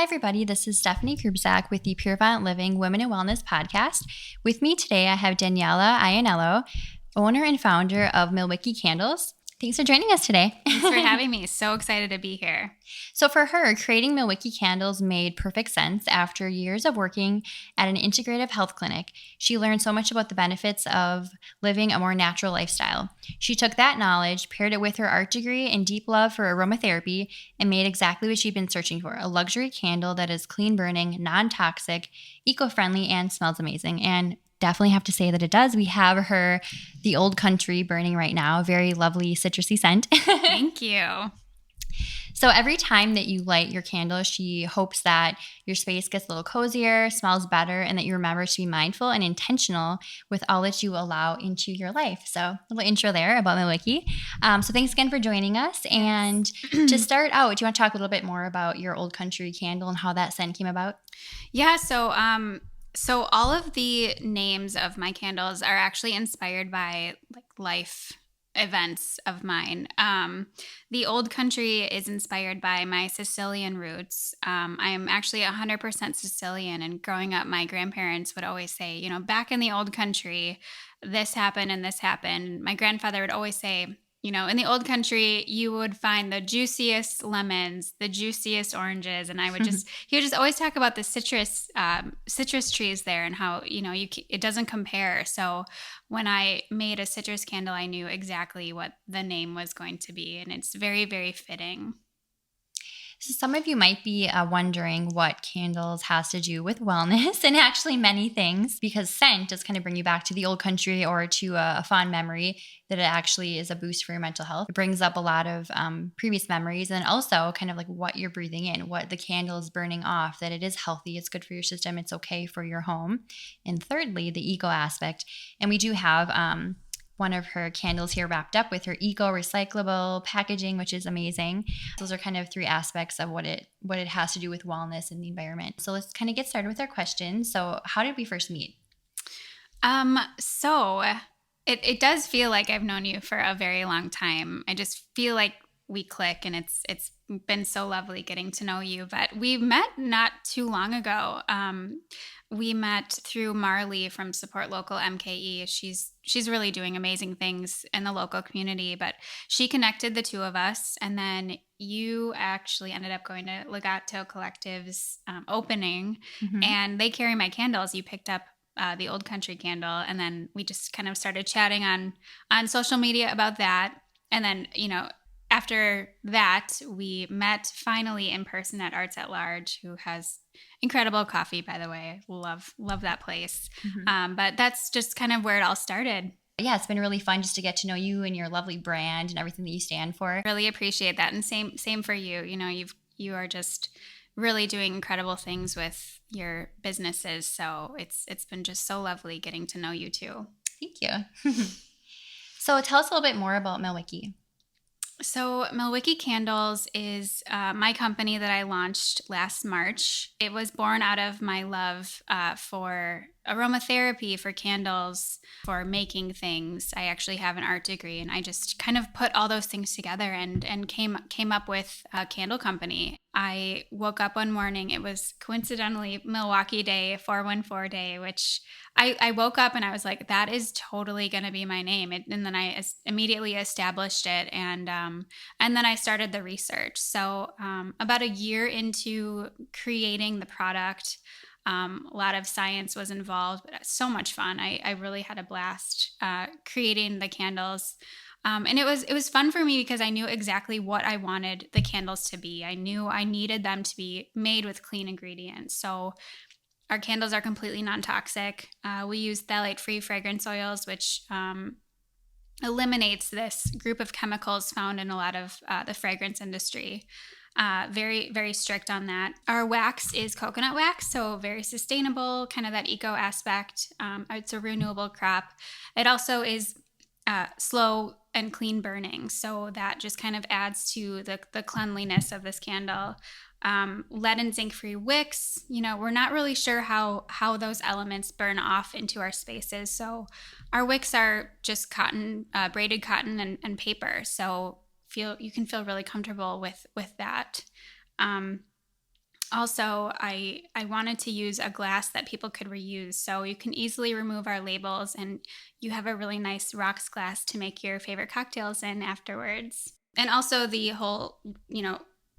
everybody. This is Stephanie Krubzak with the Purevant Living Women and Wellness podcast. With me today, I have Daniela Iannello, owner and founder of Milwickee Candles. Thanks for joining us today. Thanks for having me. So excited to be here. So for her, creating Milwickee Candles made perfect sense. After years of working at an integrative health clinic, she learned so much about the benefits of living a more natural lifestyle. She took that knowledge, paired it with her art degree and deep love for aromatherapy, and made exactly what she'd been searching for, a luxury candle that is clean burning, non-toxic, eco-friendly, and smells amazing. And definitely have to say that it does. We have her, the Old Country, burning right now. A very lovely citrusy scent. Thank you. So every time that you light your candle, she hopes that your space gets a little cozier, smells better, and that you remember to be mindful and intentional with all that you allow into your life. So a little intro there about Milwickee. So thanks again for joining us. And to start out, do you want to talk a little bit more about your Old Country candle and how that scent came about? Yeah, so all of the names of my candles are actually inspired by life events of mine. The Old Country is inspired by my Sicilian roots. I'm actually 100% Sicilian, and growing up, my grandparents would always say, back in the Old Country, this happened and this happened. My grandfather would always say, in the Old Country, you would find the juiciest lemons, the juiciest oranges, and he would just always talk about the citrus trees there and how it doesn't compare. So when I made a citrus candle, I knew exactly what the name was going to be, and it's very, very fitting. So some of you might be wondering what candles has to do with wellness, and actually many things, because scent does kind of bring you back to the Old Country or to a fond memory that it actually is a boost for your mental health. It brings up a lot of previous memories, and also kind of like what you're breathing in, what the candle is burning off, that it is healthy, it's good for your system, it's okay for your home. And thirdly, the eco aspect. And we do have one of her candles here wrapped up with her eco-recyclable packaging, which is amazing. Those are kind of three aspects of what it has to do with wellness and the environment. So let's kind of get started with our questions. So how did we first meet? So it does feel like I've known you for a very long time. I just feel like we click, and it's been so lovely getting to know you. But we met not too long ago. We met through Marley from Support Local MKE. She's really doing amazing things in the local community, but she connected the two of us, and then you actually ended up going to Legato Collective's opening, and they carry my candles. You picked up the Old Country candle, and then we just kind of started chatting on social media about that, and then after that, we met finally in person at Arts at Large, who has incredible coffee, by the way. Love that place. But that's just kind of where it all started. Yeah, it's been really fun just to get to know you and your lovely brand and everything that you stand for. Really appreciate that. And same for you. You are just really doing incredible things with your businesses. So it's been just so lovely getting to know you too. Thank you. So tell us a little bit more about Milwickee. So Milwickee Candles is my company that I launched last March. It was born out of my love for aromatherapy, for candles, for making things. I actually have an art degree, and I just kind of put all those things together and came up with a candle company. I woke up one morning. It was coincidentally Milwaukee Day, 414 Day, which I woke up and I was like, that is totally going to be my name. And then I immediately established it, and then I started the research. So about a year into creating the product, a lot of science was involved, but so much fun. I really had a blast creating the candles. And it was fun for me because I knew exactly what I wanted the candles to be. I knew I needed them to be made with clean ingredients. So our candles are completely non-toxic. We use phthalate-free fragrance oils, which eliminates this group of chemicals found in a lot of the fragrance industry. Very, very strict on that. Our wax is coconut wax, so very sustainable, kind of that eco aspect. It's a renewable crop. It also is slow and clean burning, so that just kind of adds to the cleanliness of this candle. Lead and zinc-free wicks. We're not really sure how those elements burn off into our spaces. So our wicks are just cotton, braided cotton and paper. So you can feel really comfortable with that. Also, I wanted to use a glass that people could reuse. So you can easily remove our labels and you have a really nice rocks glass to make your favorite cocktails in afterwards. And also the whole,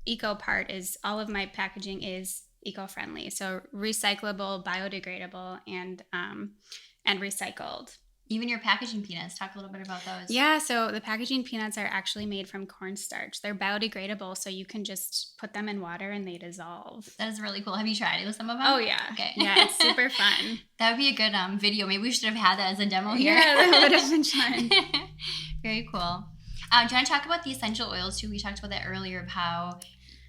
eco part is all of my packaging is eco-friendly. So recyclable, biodegradable, and recycled. Even your packaging peanuts, talk a little bit about those. Yeah, so the packaging peanuts are actually made from cornstarch. They're biodegradable, so you can just put them in water and they dissolve. That is really cool. Have you tried it with some of them? Oh, yeah. Okay. Yeah, it's super fun. That would be a good video. Maybe we should have had that as a demo here. Yeah, that would have been fun. Very cool. Do you want to talk about the essential oils too? We talked about that earlier of how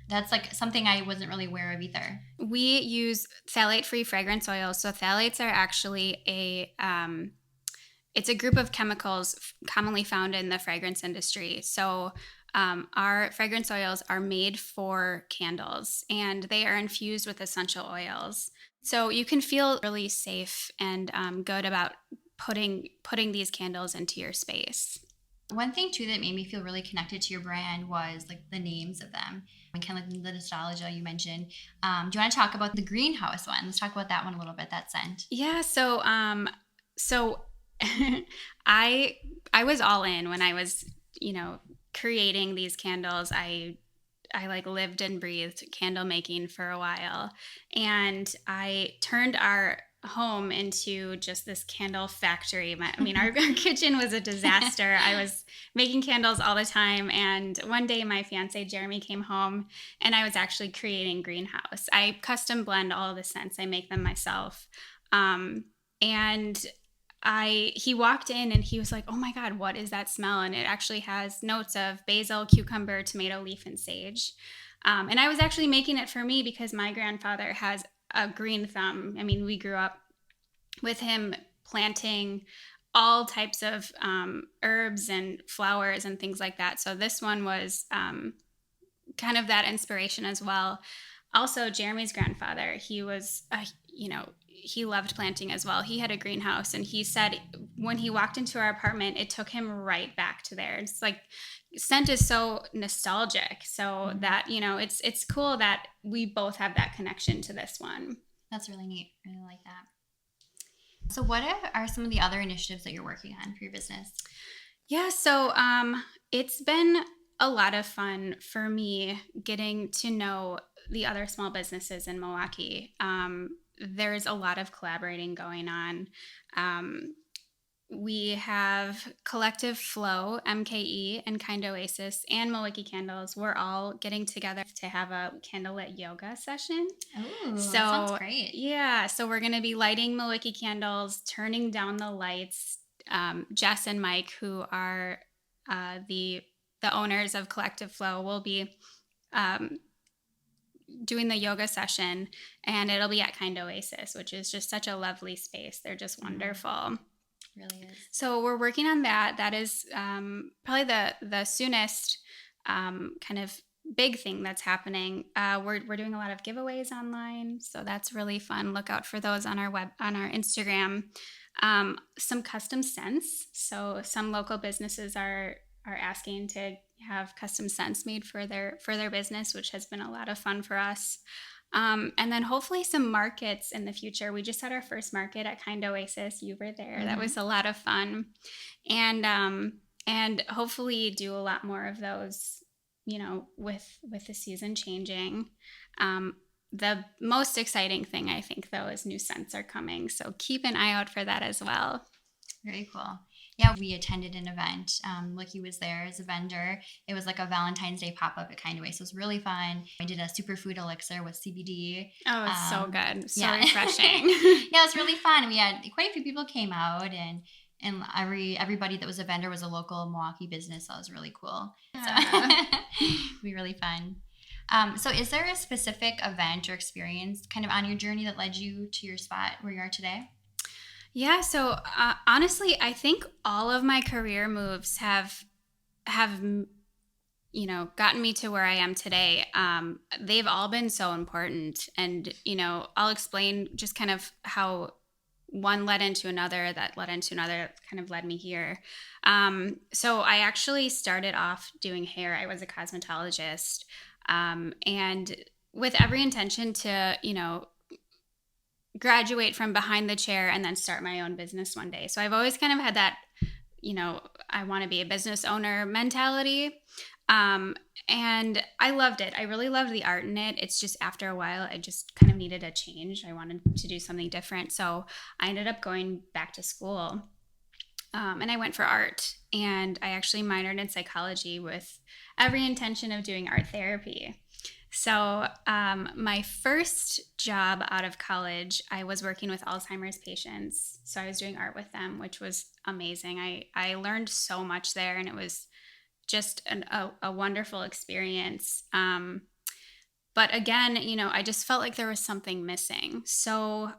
that's like something I wasn't really aware of either. We use phthalate-free fragrance oils. So phthalates are actually it's a group of chemicals commonly found in the fragrance industry. So our fragrance oils are made for candles and they are infused with essential oils. So you can feel really safe and good about putting these candles into your space. One thing too that made me feel really connected to your brand was like the names of them and kind of like the nostalgia you mentioned. Do you want to talk about the greenhouse one? Let's talk about that one a little bit, that scent. Yeah, so I was all in when I was, creating these candles. I like lived and breathed candle making for a while, and I turned our home into just this candle factory. Our kitchen was a disaster. I was making candles all the time, and one day my fiance Jeremy came home and I was actually creating greenhouse. I custom blend all of the scents. I make them myself. And he walked in and he was like, "Oh my God, what is that smell?" And it actually has notes of basil, cucumber, tomato leaf, and sage. And I was actually making it for me because my grandfather has a green thumb. We grew up with him planting all types of herbs and flowers and things like that. So this one was kind of that inspiration as well. Also, Jeremy's grandfather, he was, he loved planting as well. He had a greenhouse, and he said when he walked into our apartment, it took him right back to there. It's like scent is so nostalgic. So that, it's cool that we both have that connection to this one. That's really neat. I really like that. So what are some of the other initiatives that you're working on for your business? Yeah, so it's been a lot of fun for me getting to know the other small businesses in Milwaukee. There's a lot of collaborating going on. We have Collective Flow, MKE, and Kind Oasis, and Milwickee Candles. We're all getting together to have a candlelit yoga session. Oh, that sounds great. Yeah, so we're going to be lighting Milwickee candles, turning down the lights. Jess and Mike, who are the owners of Collective Flow, will be doing the yoga session, and it'll be at Kind Oasis, which is just such a lovely space. They're just wonderful. Really is. So we're working on that. That is probably the soonest kind of big thing that's happening. We're doing a lot of giveaways online, so that's really fun. Look out for those on our Instagram. Some custom scents. So some local businesses are asking to have custom scents made for their business, which has been a lot of fun for us. And then hopefully some markets in the future. We just had our first market at Kind Oasis. You were there. Mm-hmm. That was a lot of fun. And hopefully do a lot more of those, with the season changing. The most exciting thing, I think, though, is new scents are coming. So keep an eye out for that as well. Very cool. Yeah, we attended an event. Milwickee was there as a vendor. It was like a Valentine's Day pop-up at Kind of Oasis. So it was really fun. I did a superfood elixir with CBD. Oh, it's so good. So refreshing. Yeah, it was really fun. We had quite a few people came out, and everybody that was a vendor was a local Milwaukee business. So it was really cool. Yeah. So it'd be really fun. So is there a specific event or experience kind of on your journey that led you to your spot where you are today? Yeah, so honestly, I think all of my career moves have gotten me to where I am today. They've all been so important, and I'll explain just kind of how one led into another, that led into another, that kind of led me here. So I actually started off doing hair. I was a cosmetologist, and with every intention to, graduate from behind the chair and then start my own business one day. So I've always kind of had that, I want to be a business owner mentality. And I loved it. I really loved the art in it. It's just after a while, I just kind of needed a change. I wanted to do something different. So I ended up going back to school. And I went for art, and I actually minored in psychology with every intention of doing art therapy. So, my first job out of college, I was working with Alzheimer's patients. So I was doing art with them, which was amazing. I learned so much there, and it was just a wonderful experience. But again, I just felt like there was something missing. So,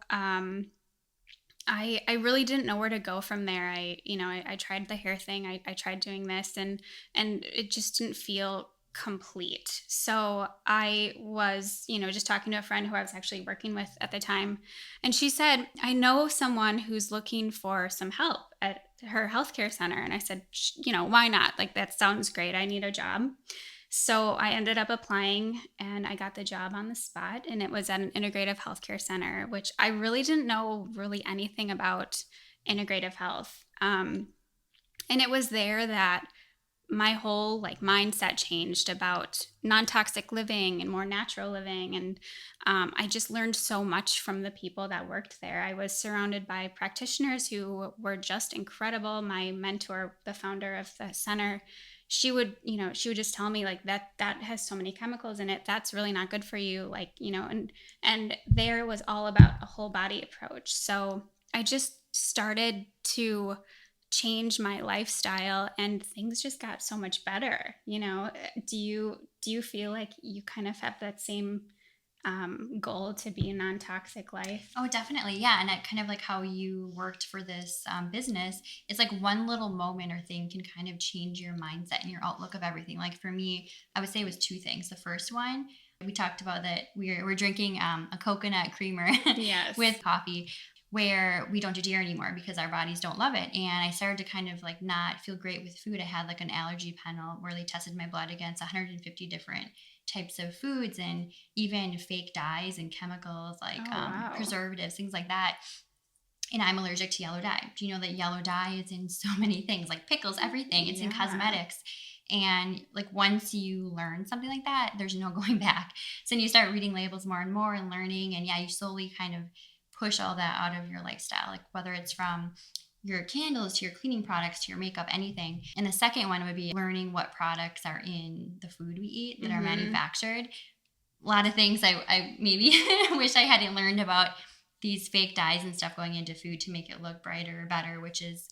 I really didn't know where to go from there. I tried the hair thing. I tried doing this, and it just didn't feel complete. So I was, just talking to a friend who I was actually working with at the time, and she said, "I know someone who's looking for some help at her healthcare center." And I said, "Why not? Like, that sounds great. I need a job." So I ended up applying, and I got the job on the spot, and it was at an integrative healthcare center, which I really didn't know really anything about integrative health. And it was there that my whole mindset changed about non-toxic living and more natural living. And I just learned so much from the people that worked there. I was surrounded by practitioners who were just incredible. My mentor, the founder of the center, she would just tell me that has so many chemicals in it. That's really not good for you. And there was all about a whole body approach. So I just started to change my lifestyle, and things just got so much better. Do you feel like you kind of have that same goal to be a non-toxic life? Oh, definitely. Yeah. And kind of like how you worked for this business, it's like one little moment or thing can kind of change your mindset and your outlook of everything. Like for me, I would say it was two things. The first one, we talked about that we're drinking a coconut creamer Yes. with coffee, where we don't do dairy anymore because our bodies don't love it. And I started to kind of like not feel great with food. I had like an allergy panel where they tested my blood against 150 different types of foods, and even fake dyes and chemicals like Oh, wow. preservatives, things like that. And I'm allergic to yellow dye. Do you know that yellow dye is in so many things, like pickles, everything? It's in Yeah. cosmetics. And like once you learn something like that, there's no going back. So then you start reading labels more and more and learning. And yeah, you slowly kind of push all that out of your lifestyle, like whether it's from your candles to your cleaning products to your makeup, anything. And the second one would be learning what products are in the food we eat that are manufactured. A lot of things I maybe wish I hadn't learned about these fake dyes and stuff going into food to make it look brighter or better, which is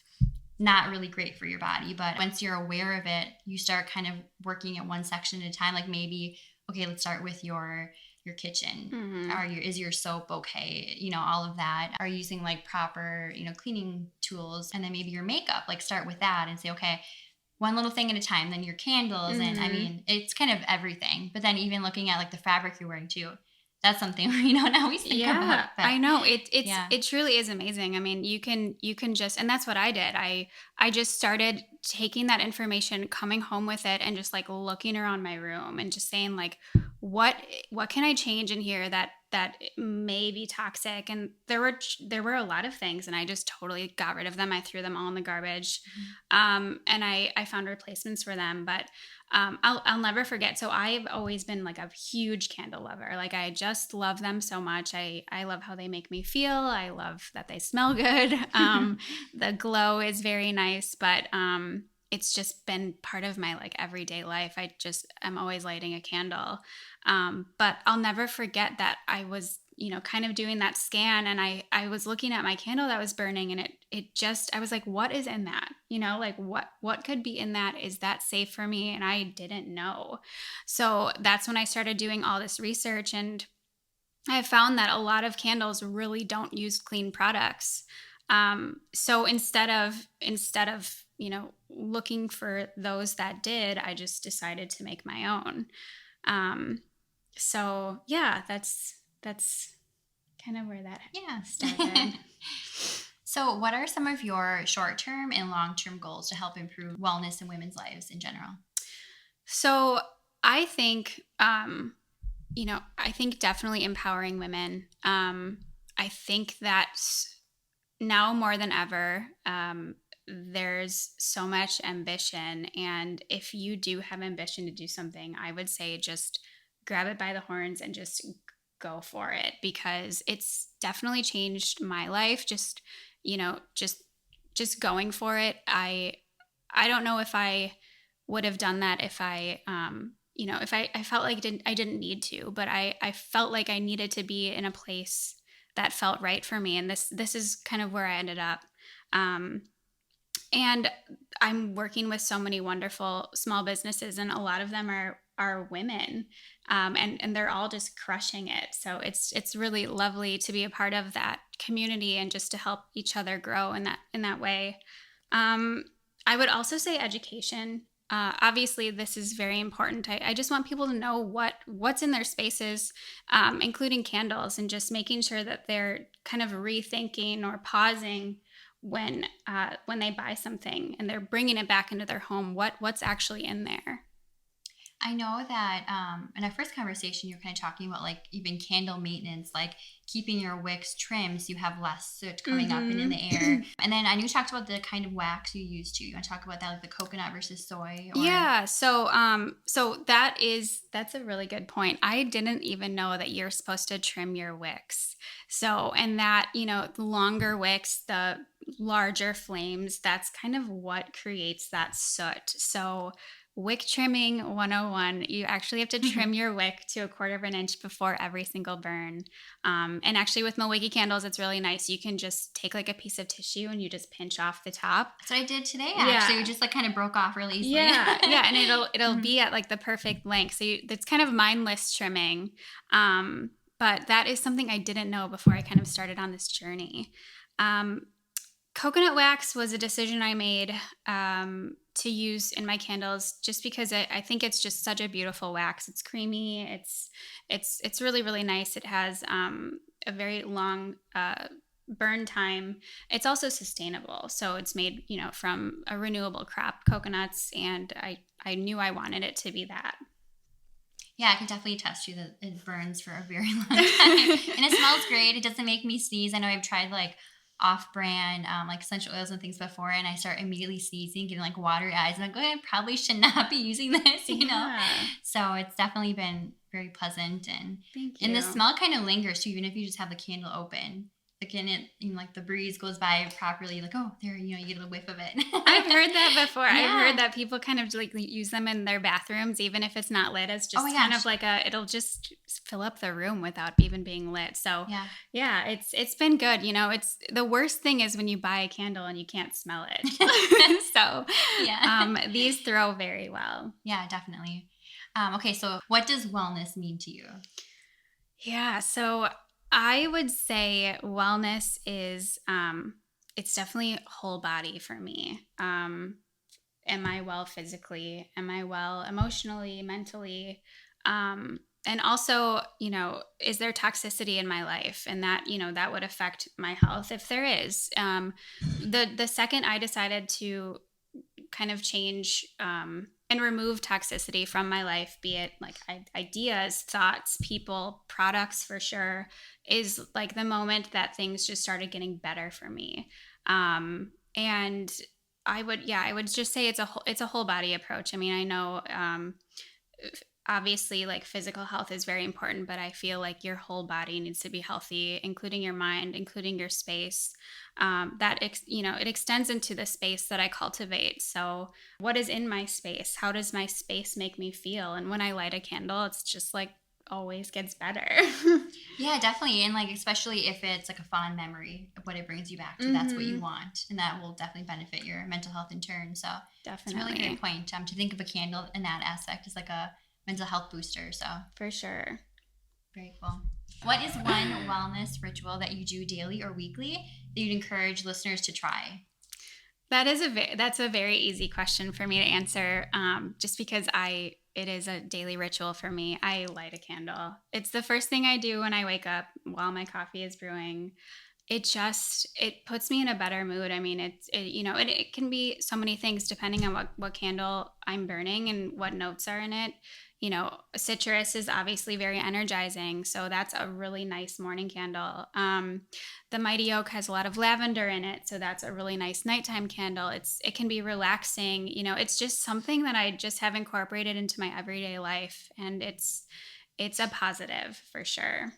not really great for your body. But once you're aware of it, you start kind of working at one section at a time. Like maybe, okay, let's start with your kitchen. Is your soap okay? All of that. Are you using like proper, cleaning tools? And then maybe your makeup, like start with that and say, okay, one little thing at a time. Then your candles. And I mean, it's kind of everything. But then even looking at like the fabric you're wearing too. That's something we don't always think about. But I know it truly is amazing. I mean, you can just, and that's what I did. I just started taking that information, coming home with it, and just like looking around my room and just saying like, what can I change in here that may be toxic? And there were a lot of things, and I just totally got rid of them. I threw them all in the garbage, and I found replacements for them. But I'll never forget. So I've always been like a huge candle lover. Like I just love them so much. I love how they make me feel. I love that they smell good. The glow is very nice, but it's just been part of my like everyday life. I'm always lighting a candle. But I'll never forget that I was, kind of doing that scan, and I was looking at my candle that was burning, and I was like, what is in that? Like what could be in that? Is that safe for me? And I didn't know. So that's when I started doing all this research, and I found that a lot of candles really don't use clean products. So instead of looking for those that did, I just decided to make my own. So yeah, that's kind of where that started. So what are some of your short-term and long-term goals to help improve wellness in women's lives in general? So I think I think definitely empowering women. I think that now more than ever, there's so much ambition. And if you do have ambition to do something, I would say just grab it by the horns and just go for it, because it's definitely changed my life. You know, just just going for it. I don't know if I would have done that if I felt like I didn't need to, but I felt like I needed to be in a place that felt right for me. And this is kind of where I ended up. Um, and I'm working with so many wonderful small businesses, and a lot of them are women, and they're all just crushing it. So it's really lovely to be a part of that community and just to help each other grow in that way. Um, I would also say education. Obviously, this is very important. I just want people to know what's in their spaces, including candles, and just making sure that they're kind of rethinking or pausing when they buy something and they're bringing it back into their home. What's actually in there? I know that in our first conversation, you're kind of talking about like even candle maintenance, like keeping your wicks trimmed so you have less soot coming up and in the air. And then I know you talked about the kind of wax you use too. You want to talk about that, like the coconut versus soy? Or... Yeah. So that's a really good point. I didn't even know that you're supposed to trim your wicks. So, and that, the longer wicks, the larger flames, that's kind of what creates that soot. So, wick trimming 101, you actually have to trim your wick to a quarter of an inch before every single burn. And actually with Milwickee Candles, it's really nice. You can just take like a piece of tissue and you just pinch off the top. That's what I did today, actually. Yeah. We just like kind of broke off really easily. Yeah, yeah, and it'll be at like the perfect length. So it's kind of mindless trimming. But that is something I didn't know before I kind of started on this journey. Coconut wax was a decision I made to use in my candles, just because I think it's just such a beautiful wax. It's creamy. It's really, really nice. It has a very long burn time. It's also sustainable. So it's made, from a renewable crop, coconuts, and I knew I wanted it to be that. Yeah, I can definitely attest to you that it burns for a very long time. And it smells great. It doesn't make me sneeze. I know I've tried like off-brand like essential oils and things before, and I start immediately sneezing, getting like watery eyes, and I'm like, I probably should not be using this, know. So it's definitely been very pleasant, and the smell kind of lingers too, even if you just have the candle open. Like in it, like the breeze goes by properly, like, oh, there, you get a whiff of it. I've heard that before. Yeah. I've heard that people kind of like use them in their bathrooms, even if it's not lit. It's just kind of like it'll just fill up the room without even being lit. So yeah, it's been good. It's the worst thing is when you buy a candle and you can't smell it. So these throw very well. Yeah, definitely. Okay, so what does wellness mean to you? Yeah, so I would say wellness is, it's definitely whole body for me. Am I well physically? Am I well emotionally, mentally? And also, is there toxicity in my life? And that, that would affect my health if there is. The second I decided to kind of change, and remove toxicity from my life, be it like ideas, thoughts, people, products, for sure, is like the moment that things just started getting better for me. And I would just say it's a whole body approach. I mean, I know, obviously like physical health is very important, but I feel like your whole body needs to be healthy, including your mind, including your space. It extends into the space that I cultivate. So what is in my space? How does my space make me feel? And when I light a candle, it's just like always gets better. Yeah, definitely. And like, especially if it's like a fond memory of what it brings you back to, that's what you want. And that will definitely benefit your mental health in turn. So definitely. It's a really great point to think of a candle in that aspect as like a mental health booster. So for sure. Very cool. What is one wellness ritual that you do daily or weekly that you'd encourage listeners to try? That's a very easy question for me to answer, just because it is a daily ritual for me. I light a candle. It's the first thing I do when I wake up while my coffee is brewing. it puts me in a better mood. I mean, it can be so many things depending on what candle I'm burning and what notes are in it. Citrus is obviously very energizing, so that's a really nice morning candle. The Mighty Oak has a lot of lavender in it, so that's a really nice nighttime candle. It can be relaxing. It's just something that I just have incorporated into my everyday life, and it's a positive for sure.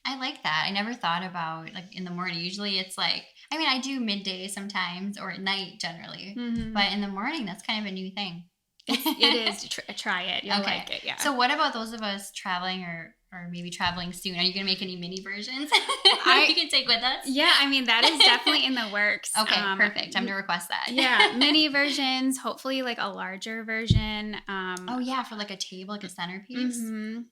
I like that. I never thought about like in the morning. Usually it's like, I mean, I do midday sometimes or at night generally, but in the morning, that's kind of a new thing. It is. Try it. You'll like it. Yeah. So what about those of us traveling or maybe traveling soon? Are you going to make any mini versions you can take with us? Yeah. I mean, that is definitely in the works. Okay. Perfect. I'm going to request that. Yeah. Mini versions, hopefully like a larger version. Oh yeah. For like a table, like a centerpiece.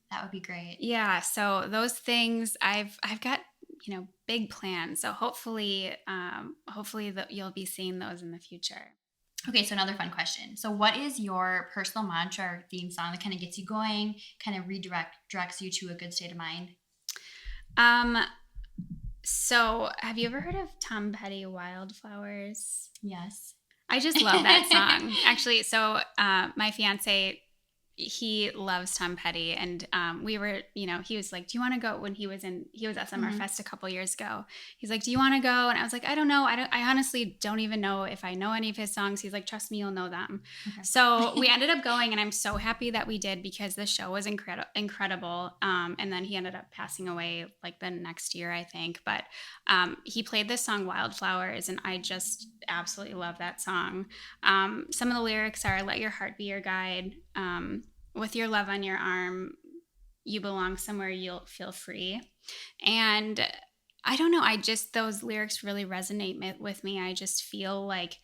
That would be great. Yeah. So those things I've got, big plans. So hopefully you'll be seeing those in the future. Okay, so another fun question. So what is your personal mantra or theme song that kind of gets you going, kind of redirects you to a good state of mind? So have you ever heard of Tom Petty, Wildflowers? Yes. I just love that song. Actually, so my fiance, he loves Tom Petty, and we were, he was like, do you want to go? When he was at Summerfest a couple years ago, he's like, do you want to go? And I was like, I don't know. I honestly don't even know if I know any of his songs. He's like, trust me, you'll know them. Okay. So we ended up going, and I'm so happy that we did because the show was incredible. And then he ended up passing away like the next year, I think. But he played this song Wildflowers, and I just absolutely love that song. Some of the lyrics are, let your heart be your guide. With your love on your arm, you belong somewhere, you'll feel free. And I don't know, those lyrics really resonate with me. I just feel like,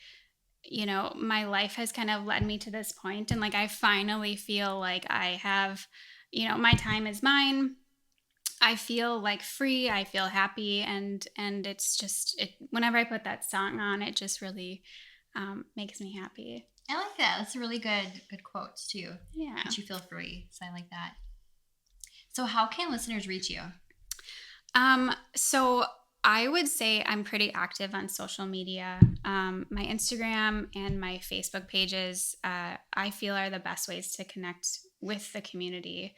my life has kind of led me to this point, and like I finally feel like I have, my time is mine. I feel like free, I feel happy, and it's just, whenever I put that song on, it just really makes me happy. I like that. That's really good quotes too. Yeah. Makes you feel free. So I like that. So how can listeners reach you? So I would say I'm pretty active on social media. My Instagram and my Facebook pages, I feel are the best ways to connect with the community.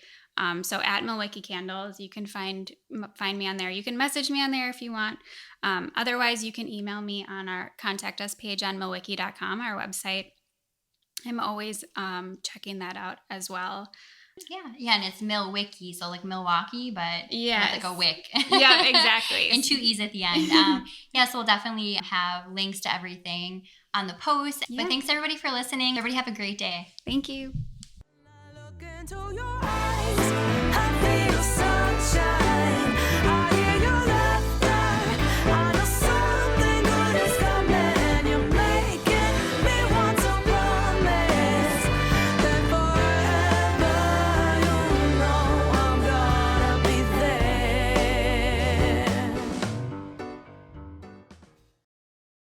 So at Milwickee Candles, you can find me on there. You can message me on there if you want. Otherwise, you can email me on our contact us page on milwickee.com, our website. I'm always checking that out as well. Yeah, and it's Milwickee, so like Milwaukee, but with like a wick. Yeah, exactly. And 2 E's at the end. So we'll definitely have links to everything on the post. Yeah. But thanks everybody for listening. Everybody have a great day. Thank you. I look into your eyes.